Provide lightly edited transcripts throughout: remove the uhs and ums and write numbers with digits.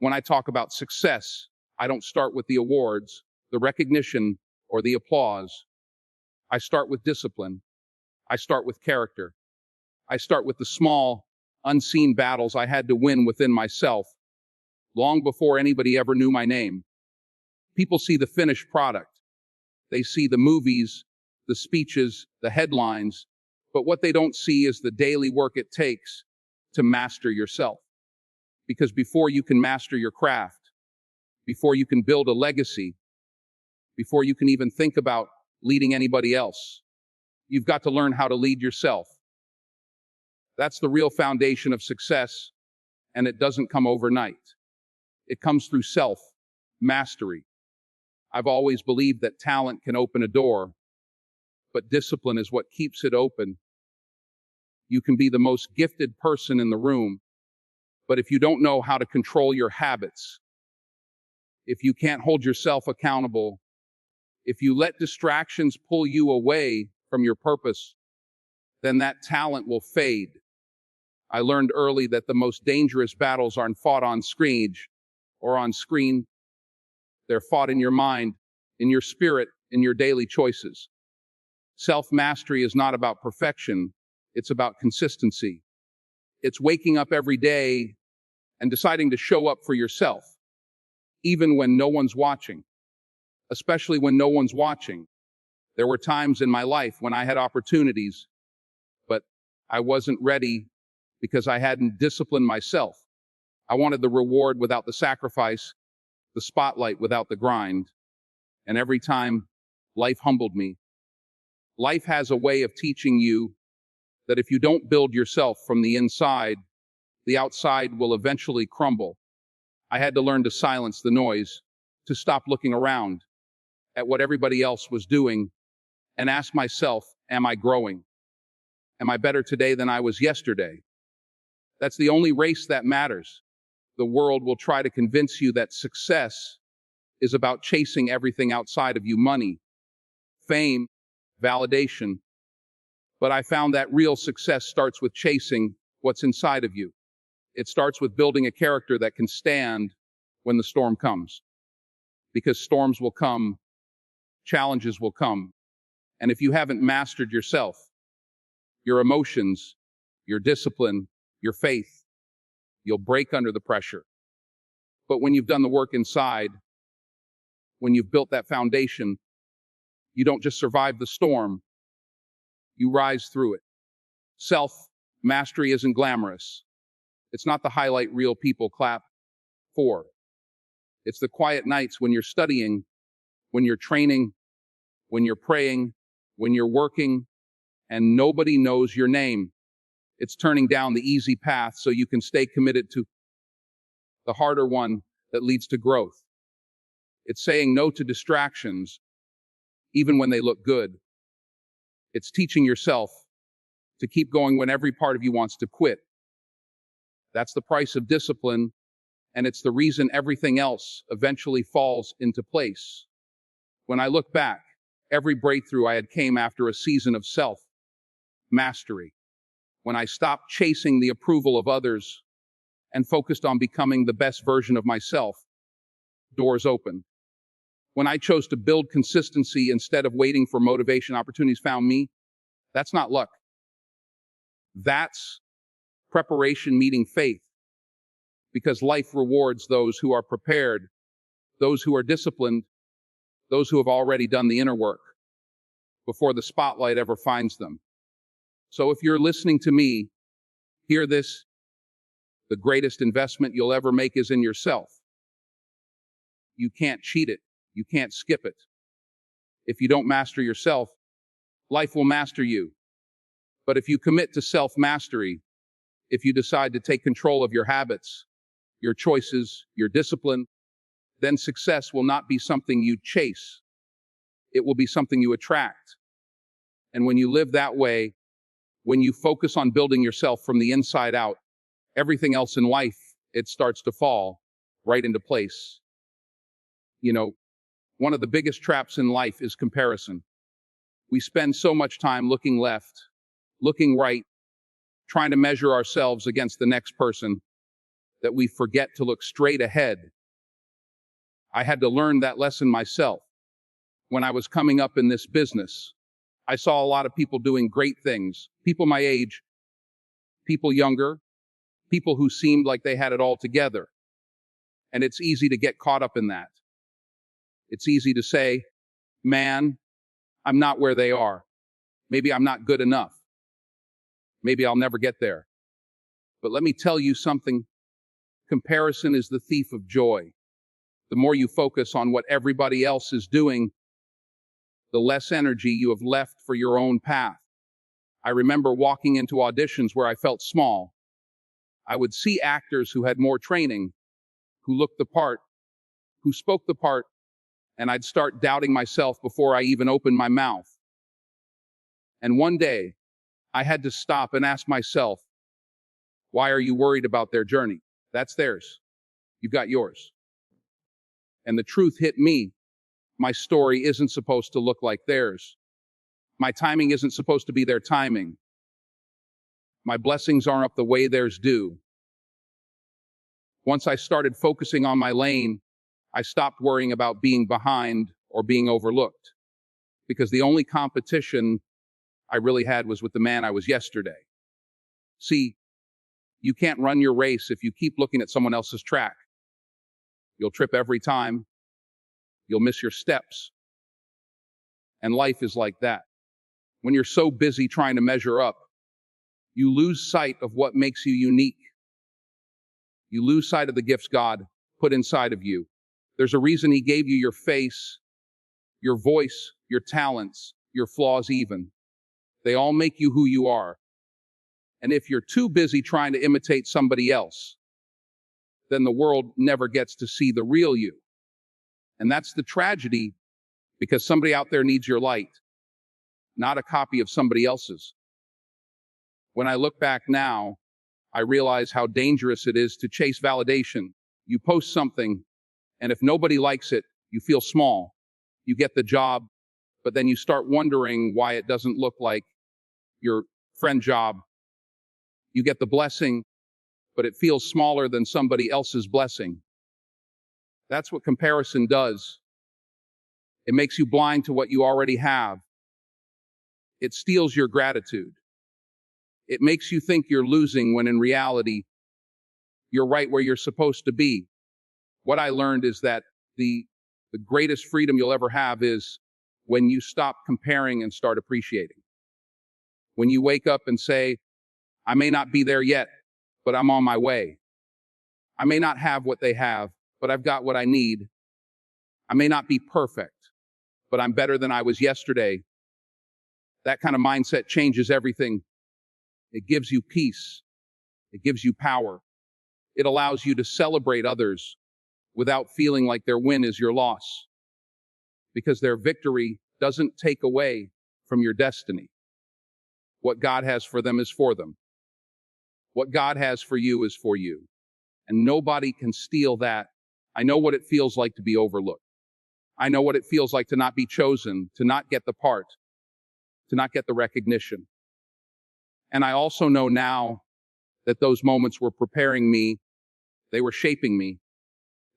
When I talk about success, I don't start with the awards, the recognition, or the applause. I start with discipline. I start with character. I start with the small, unseen battles I had to win within myself long before anybody ever knew my name. People see the finished product. They see the movies, the speeches, the headlines, but what they don't see is the daily work it takes to master yourself. Because before you can master your craft, before you can build a legacy, before you can even think about leading anybody else, you've got to learn how to lead yourself. That's the real foundation of success, and it doesn't come overnight. It comes through self-mastery. I've always believed that talent can open a door, but discipline is what keeps it open. You can be the most gifted person in the room, but if you don't know how to control your habits, if you can't hold yourself accountable, if you let distractions pull you away from your purpose, then that talent will fade. I learned early that the most dangerous battles aren't fought on stage or on screen. They're fought in your mind, in your spirit, in your daily choices. Self-mastery is not about perfection. It's about consistency. It's waking up every day and deciding to show up for yourself, even when no one's watching, especially when no one's watching. There were times in my life when I had opportunities, but I wasn't ready because I hadn't disciplined myself. I wanted the reward without the sacrifice, the spotlight without the grind. And every time, life humbled me. Life has a way of teaching you that if you don't build yourself from the inside, the outside will eventually crumble. I had to learn to silence the noise, to stop looking around at what everybody else was doing, and ask myself, am I growing? Am I better today than I was yesterday? That's the only race that matters. The world will try to convince you that success is about chasing everything outside of you: money, fame, validation. But I found that real success starts with chasing what's inside of you. It starts with building a character that can stand when the storm comes. Because storms will come, challenges will come. And if you haven't mastered yourself, your emotions, your discipline, your faith, you'll break under the pressure. But when you've done the work inside, when you've built that foundation, you don't just survive the storm, you rise through it. Self-mastery isn't glamorous. It's not the highlight reel people clap for. It's the quiet nights when you're studying, when you're training, when you're praying, when you're working, and nobody knows your name. It's turning down the easy path so you can stay committed to the harder one that leads to growth. It's saying no to distractions, even when they look good. It's teaching yourself to keep going when every part of you wants to quit. That's the price of discipline, and it's the reason everything else eventually falls into place. When I look back, every breakthrough I had came after a season of self-mastery. When I stopped chasing the approval of others and focused on becoming the best version of myself, doors opened. When I chose to build consistency instead of waiting for motivation, opportunities found me. That's not luck. That's preparation meeting faith. Because life rewards those who are prepared, those who are disciplined, those who have already done the inner work before the spotlight ever finds them. So if you're listening to me, hear this: the greatest investment you'll ever make is in yourself. You can't cheat it. You can't skip it. If you don't master yourself, life will master you. But if you commit to self-mastery, if you decide to take control of your habits, your choices, your discipline, then success will not be something you chase. It will be something you attract. And when you live that way, when you focus on building yourself from the inside out, everything else in life, it starts to fall right into place. You know, one of the biggest traps in life is comparison. We spend so much time looking left, looking right, trying to measure ourselves against the next person, that we forget to look straight ahead. I had to learn that lesson myself. When I was coming up in this business, I saw a lot of people doing great things. People my age, people younger, people who seemed like they had it all together. And it's easy to get caught up in that. It's easy to say, man, I'm not where they are. Maybe I'm not good enough. Maybe I'll never get there. But let me tell you something. Comparison is the thief of joy. The more you focus on what everybody else is doing, the less energy you have left for your own path. I remember walking into auditions where I felt small. I would see actors who had more training, who looked the part, who spoke the part, and I'd start doubting myself before I even opened my mouth. And one day, I had to stop and ask myself, why are you worried about their journey? That's theirs. You've got yours. And the truth hit me. My story isn't supposed to look like theirs. My timing isn't supposed to be their timing. My blessings aren't up the way theirs do. Once I started focusing on my lane, I stopped worrying about being behind or being overlooked, because the only competition I really had was with the man I was yesterday. See, you can't run your race if you keep looking at someone else's track. You'll trip every time. You'll miss your steps. And life is like that. When you're so busy trying to measure up, you lose sight of what makes you unique. You lose sight of the gifts God put inside of you. There's a reason He gave you your face, your voice, your talents, your flaws even. They all make you who you are. And if you're too busy trying to imitate somebody else, then the world never gets to see the real you. And that's the tragedy, because somebody out there needs your light, not a copy of somebody else's. When I look back now, I realize how dangerous it is to chase validation. You post something, and if nobody likes it, you feel small. You get the job, but then you start wondering why it doesn't look like your friend job. You get the blessing, but it feels smaller than somebody else's blessing. That's what comparison does. It makes you blind to what you already have. It steals your gratitude. It makes you think you're losing when in reality, you're right where you're supposed to be. What I learned is that the greatest freedom you'll ever have is when you stop comparing and start appreciating. When you wake up and say, I may not be there yet, but I'm on my way. I may not have what they have, but I've got what I need. I may not be perfect, but I'm better than I was yesterday. That kind of mindset changes everything. It gives you peace. It gives you power. It allows you to celebrate others without feeling like their win is your loss, because their victory doesn't take away from your destiny. What God has for them is for them. What God has for you is for you. And nobody can steal that. I know what it feels like to be overlooked. I know what it feels like to not be chosen, to not get the part, to not get the recognition. And I also know now that those moments were preparing me. They were shaping me.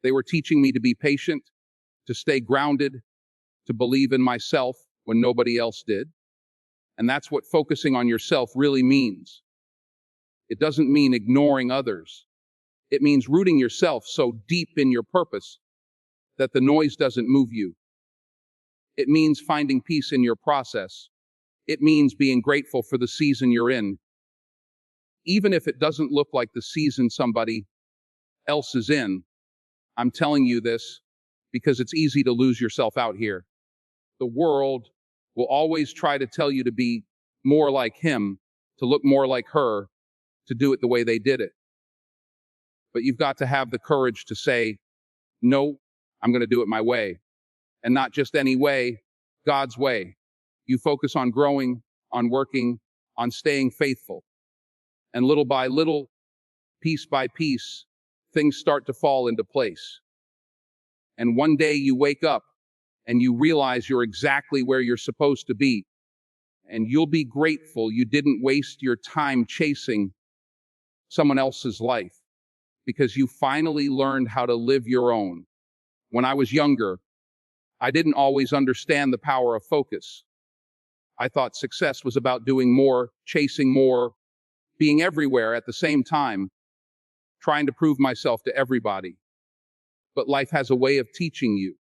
They were teaching me to be patient, to stay grounded, to believe in myself when nobody else did. And that's what focusing on yourself really means. It doesn't mean ignoring others. It means rooting yourself so deep in your purpose that the noise doesn't move you. It means finding peace in your process. It means being grateful for the season you're in, even if it doesn't look like the season somebody else is in. I'm telling you this because it's easy to lose yourself out here. The world will always try to tell you to be more like him, to look more like her, to do it the way they did it. But you've got to have the courage to say, no, I'm going to do it my way. And not just any way, God's way. You focus on growing, on working, on staying faithful. And little by little, piece by piece, things start to fall into place. And one day you wake up and you realize you're exactly where you're supposed to be. And you'll be grateful you didn't waste your time chasing someone else's life. because you finally learned how to live your own. When I was younger, I didn't always understand the power of focus. I thought success was about doing more, chasing more, being everywhere at the same time, trying to prove myself to everybody. But life has a way of teaching you.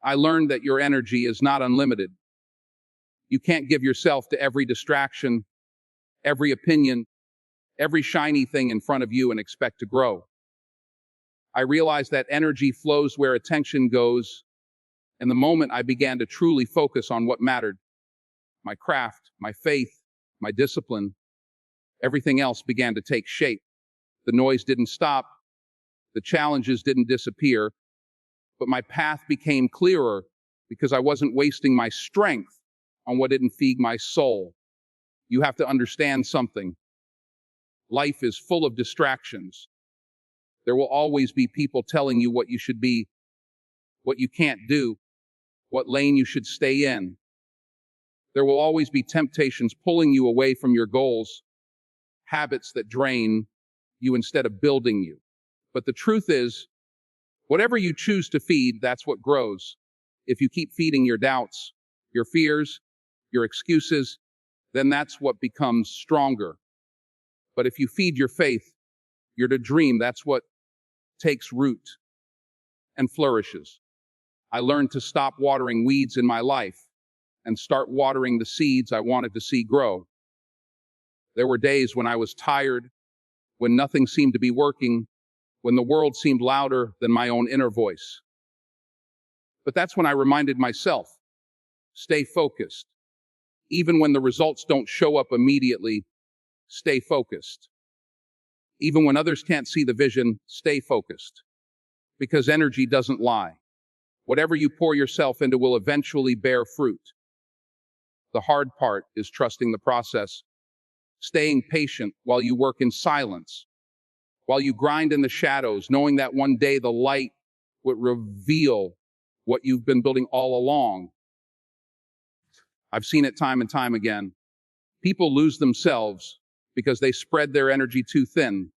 I learned that your energy is not unlimited. You can't give yourself to every distraction, every opinion, every shiny thing in front of you and expect to grow. I realized that energy flows where attention goes, and the moment I began to truly focus on what mattered, my craft, my faith, my discipline, everything else began to take shape. The noise didn't stop, the challenges didn't disappear, but my path became clearer because I wasn't wasting my strength on what didn't feed my soul. You have to understand something. Life is full of distractions. There will always be people telling you what you should be, what you can't do, what lane you should stay in. There will always be temptations pulling you away from your goals, habits that drain you instead of building you. But the truth is, whatever you choose to feed, that's what grows. If you keep feeding your doubts, your fears, your excuses, then that's what becomes stronger. But if you feed your faith, your dream, that's what takes root and flourishes. I learned to stop watering weeds in my life and start watering the seeds I wanted to see grow. There were days when I was tired, when nothing seemed to be working, when the world seemed louder than my own inner voice. But that's when I reminded myself, stay focused. Even when the results don't show up immediately, stay focused. Even when others can't see the vision, stay focused. Because energy doesn't lie. Whatever you pour yourself into will eventually bear fruit. The hard part is trusting the process, staying patient while you work in silence, while you grind in the shadows, knowing that one day the light would reveal what you've been building all along. I've seen it time and time again. People lose themselves because they spread their energy too thin.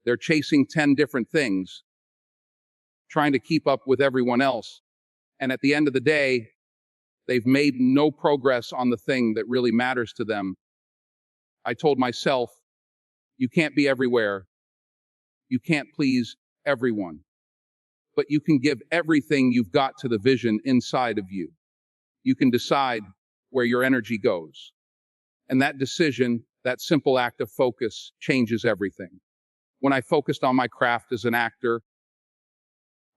They're chasing 10 different things, trying to keep up with everyone else. And at the end of the day, they've made no progress on the thing that really matters to them. I told myself, you can't be everywhere. You can't please everyone. But you can give everything you've got to the vision inside of you. You can decide where your energy goes. And that decision, that simple act of focus, changes everything. When I focused on my craft as an actor,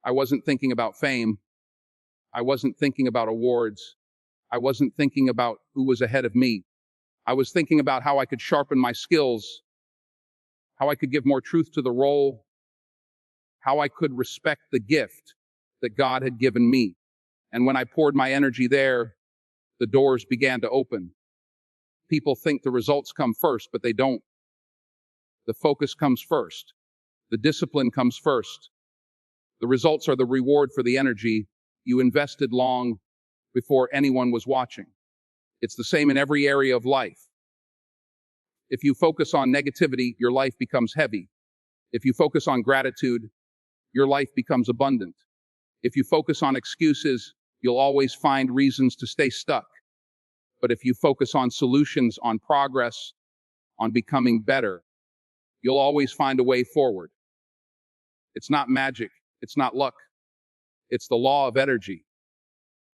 I wasn't thinking about fame. I wasn't thinking about awards. I wasn't thinking about who was ahead of me. I was thinking about how I could sharpen my skills, how I could give more truth to the role, how I could respect the gift that God had given me. And when I poured my energy there, the doors began to open. People think the results come first, but they don't. The focus comes first. The discipline comes first. The results are the reward for the energy you invested long before anyone was watching. It's the same in every area of life. If you focus on negativity, your life becomes heavy. If you focus on gratitude, your life becomes abundant. If you focus on excuses, you'll always find reasons to stay stuck. But if you focus on solutions, on progress, on becoming better, you'll always find a way forward. It's not magic. It's not luck. It's the law of energy.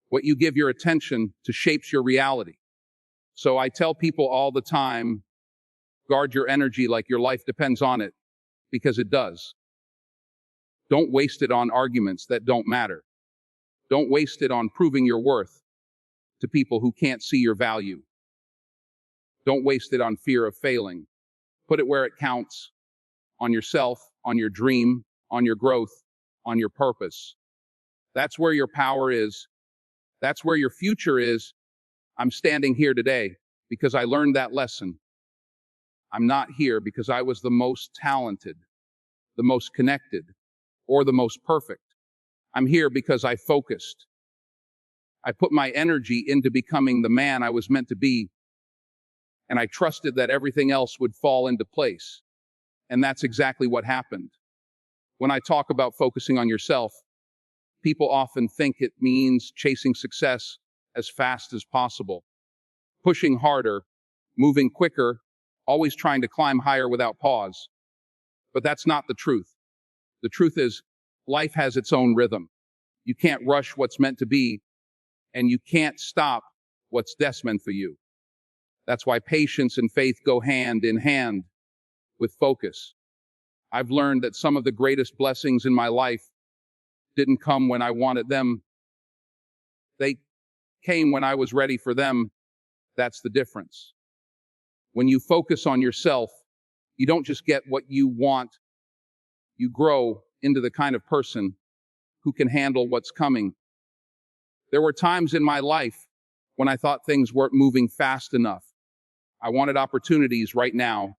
What you give your attention to shapes your reality. So I tell people all the time, guard your energy like your life depends on it, because it does. Don't waste it on arguments that don't matter. Don't waste it on proving your worth to people who can't see your value. Don't waste it on fear of failing. Put it where it counts, on yourself, on your dream, on your growth, on your purpose. That's where your power is. That's where your future is. I'm standing here today because I learned that lesson. I'm not here because I was the most talented, the most connected, or the most perfect. I'm here because I focused. I put my energy into becoming the man I was meant to be, and I trusted that everything else would fall into place. And that's exactly what happened. When I talk about focusing on yourself, people often think it means chasing success as fast as possible, pushing harder, moving quicker, always trying to climb higher without pause. But that's not the truth. The truth is, life has its own rhythm. You can't rush what's meant to be, and you can't stop what's destined for you. That's why patience and faith go hand in hand with focus. I've learned that some of the greatest blessings in my life didn't come when I wanted them. They came when I was ready for them. That's the difference. When you focus on yourself, you don't just get what you want, you grow into the kind of person who can handle what's coming. There were times in my life when I thought things weren't moving fast enough. I wanted opportunities right now.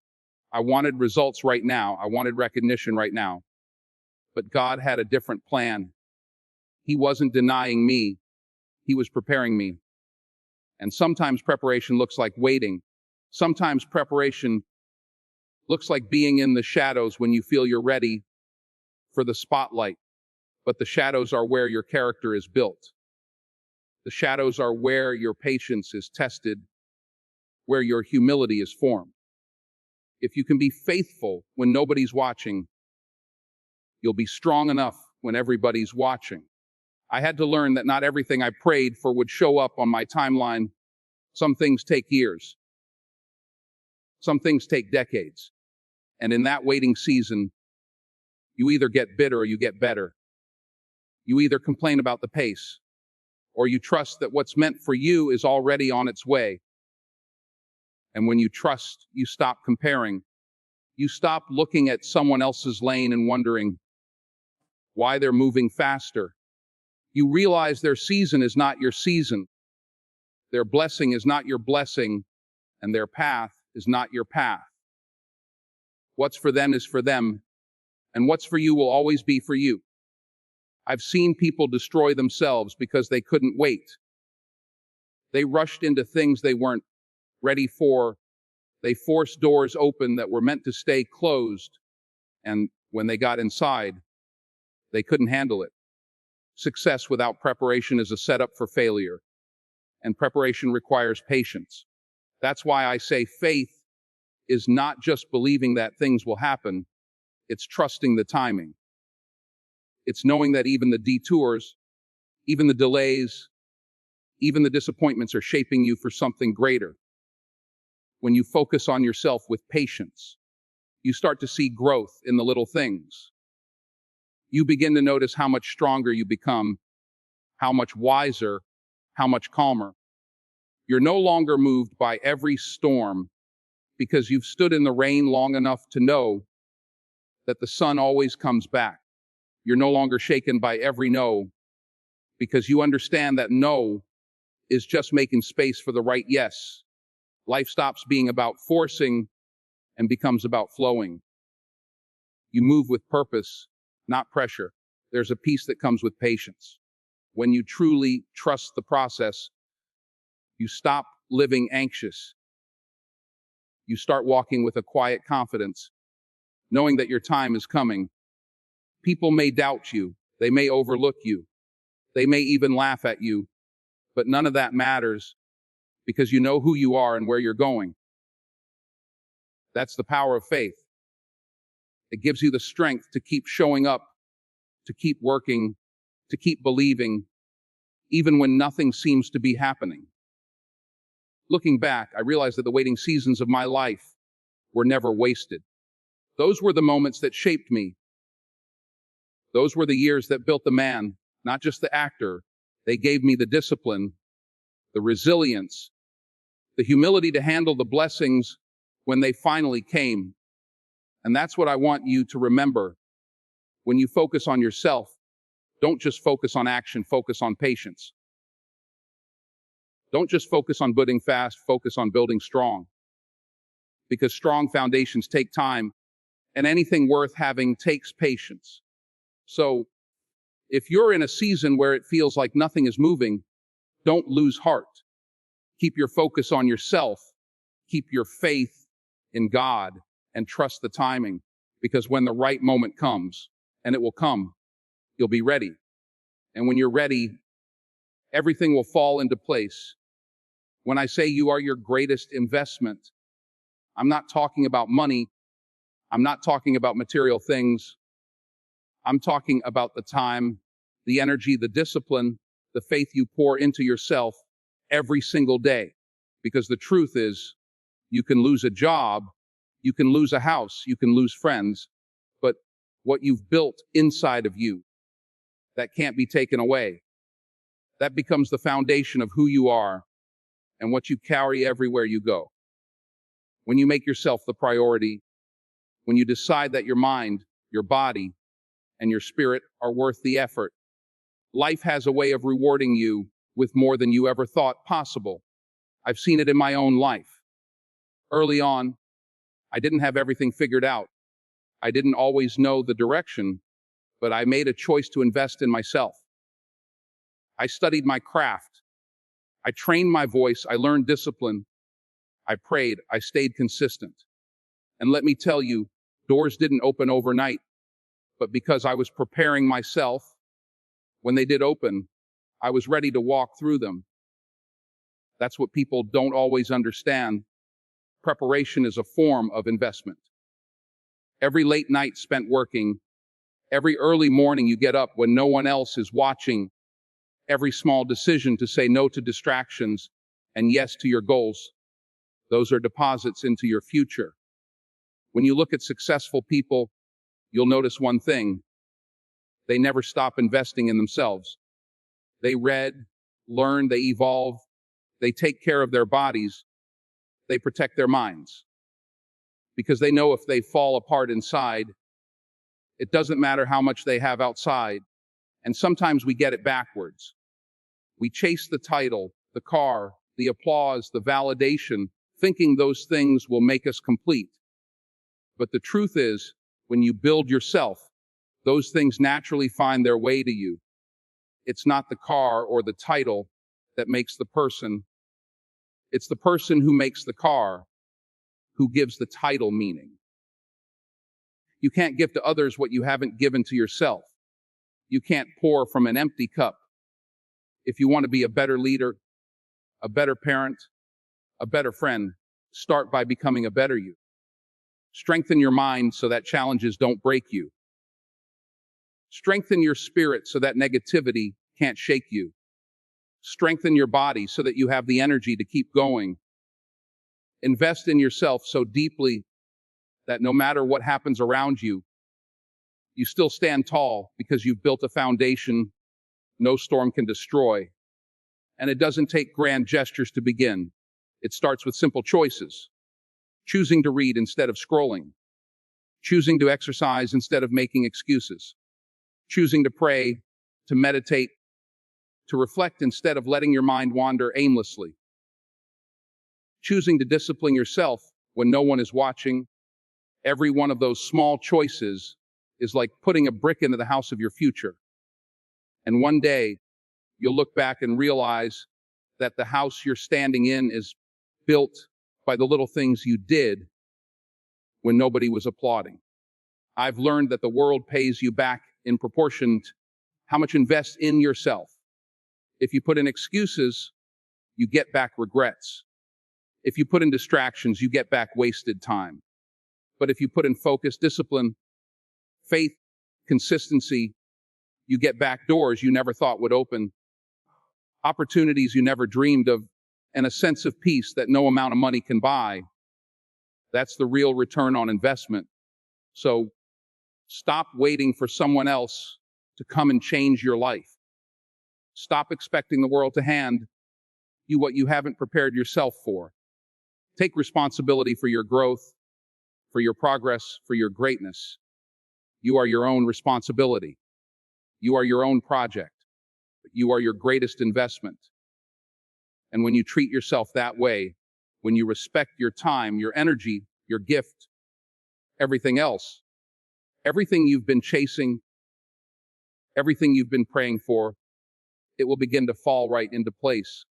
I wanted results right now. I wanted recognition right now. But God had a different plan. He wasn't denying me. He was preparing me. And sometimes preparation looks like waiting. Sometimes preparation looks like being in the shadows when you feel you're ready for the spotlight. But the shadows are where your character is built. The shadows are where your patience is tested, where your humility is formed. If you can be faithful when nobody's watching, you'll be strong enough when everybody's watching. I had to learn that not everything I prayed for would show up on my timeline. Some things take years. Some things take decades. And in that waiting season, you either get bitter or you get better. You either complain about the pace, or you trust that what's meant for you is already on its way. And when you trust, you stop comparing. You stop looking at someone else's lane and wondering why they're moving faster. You realize their season is not your season. Their blessing is not your blessing, and their path is not your path. What's for them is for them, and what's for you will always be for you. I've seen people destroy themselves because they couldn't wait. They rushed into things they weren't ready for. They forced doors open that were meant to stay closed, and when they got inside, they couldn't handle it. Success without preparation is a setup for failure, and preparation requires patience. That's why I say faith is not just believing that things will happen, it's trusting the timing. It's knowing that even the detours, even the delays, even the disappointments are shaping you for something greater. When you focus on yourself with patience, you start to see growth in the little things. You begin to notice how much stronger you become, how much wiser, how much calmer. You're no longer moved by every storm because you've stood in the rain long enough to know that the sun always comes back. You're no longer shaken by every no because you understand that no is just making space for the right yes. Life stops being about forcing and becomes about flowing. You move with purpose, not pressure. There's a peace that comes with patience. When you truly trust the process, you stop living anxious. You start walking with a quiet confidence, knowing that your time is coming. People may doubt you. They may overlook you. They may even laugh at you. But none of that matters because you know who you are and where you're going. That's the power of faith. It gives you the strength to keep showing up, to keep working, to keep believing, even when nothing seems to be happening. Looking back, I realized that the waiting seasons of my life were never wasted. Those were the moments that shaped me. Those were the years that built the man, not just the actor. They gave me the discipline, the resilience, the humility to handle the blessings when they finally came. And that's what I want you to remember. When you focus on yourself, don't just focus on action, focus on patience. Don't just focus on building fast, focus on building strong. Because strong foundations take time, and anything worth having takes patience. So, if you're in a season where it feels like nothing is moving, don't lose heart. Keep your focus on yourself. Keep your faith in God and trust the timing. Because when the right moment comes, and it will come. You'll be ready. And when you're ready, everything will fall into place. When I say you are your greatest investment, I'm not talking about money. I'm not talking about material things. I'm talking about the time, the energy, the discipline, the faith you pour into yourself every single day. Because the truth is, you can lose a job, you can lose a house, you can lose friends, but what you've built inside of you, that can't be taken away. That becomes the foundation of who you are and what you carry everywhere you go. When you make yourself the priority, when you decide that your mind, your body, and your spirit are worth the effort, life has a way of rewarding you with more than you ever thought possible. I've seen it in my own life. Early on, I didn't have everything figured out. I didn't always know the direction, but I made a choice to invest in myself. I studied my craft. I trained my voice. I learned discipline. I prayed. I stayed consistent. And let me tell you, doors didn't open overnight, but because I was preparing myself, when they did open, I was ready to walk through them. That's what people don't always understand. Preparation is a form of investment. Every late night spent working, every early morning you get up when no one else is watching, every small decision to say no to distractions and yes to your goals, those are deposits into your future. When you look at successful people, you'll notice one thing. They never stop investing in themselves. They read, learn, they evolve, they take care of their bodies, they protect their minds. Because they know if they fall apart inside, it doesn't matter how much they have outside. And sometimes we get it backwards. We chase the title, the car, the applause, the validation, thinking those things will make us complete. But the truth is, when you build yourself, those things naturally find their way to you. It's not the car or the title that makes the person. It's the person who makes the car, who gives the title meaning. You can't give to others what you haven't given to yourself. You can't pour from an empty cup. If you want to be a better leader, a better parent, a better friend, start by becoming a better you. Strengthen your mind so that challenges don't break you. Strengthen your spirit so that negativity can't shake you. Strengthen your body so that you have the energy to keep going. Invest in yourself so deeply that no matter what happens around you, you still stand tall because you've built a foundation no storm can destroy. And it doesn't take grand gestures to begin. It starts with simple choices. Choosing to read instead of scrolling. Choosing to exercise instead of making excuses. Choosing to pray, to meditate, to reflect instead of letting your mind wander aimlessly. Choosing to discipline yourself when no one is watching. Every one of those small choices is like putting a brick into the house of your future. And one day, you'll look back and realize that the house you're standing in is built by the little things you did when nobody was applauding. I've learned that the world pays you back in proportion to how much you invest in yourself. If you put in excuses, you get back regrets. If you put in distractions, you get back wasted time. But if you put in focus, discipline, faith, consistency, you get back doors you never thought would open, opportunities you never dreamed of, and a sense of peace that no amount of money can buy. That's the real return on investment. So stop waiting for someone else to come and change your life. Stop expecting the world to hand you what you haven't prepared yourself for. Take responsibility for your growth, for your progress, for your greatness. You are your own responsibility. You are your own project. You are your greatest investment. And when you treat yourself that way, when you respect your time, your energy, your gift, everything else, everything you've been chasing, everything you've been praying for, it will begin to fall right into place.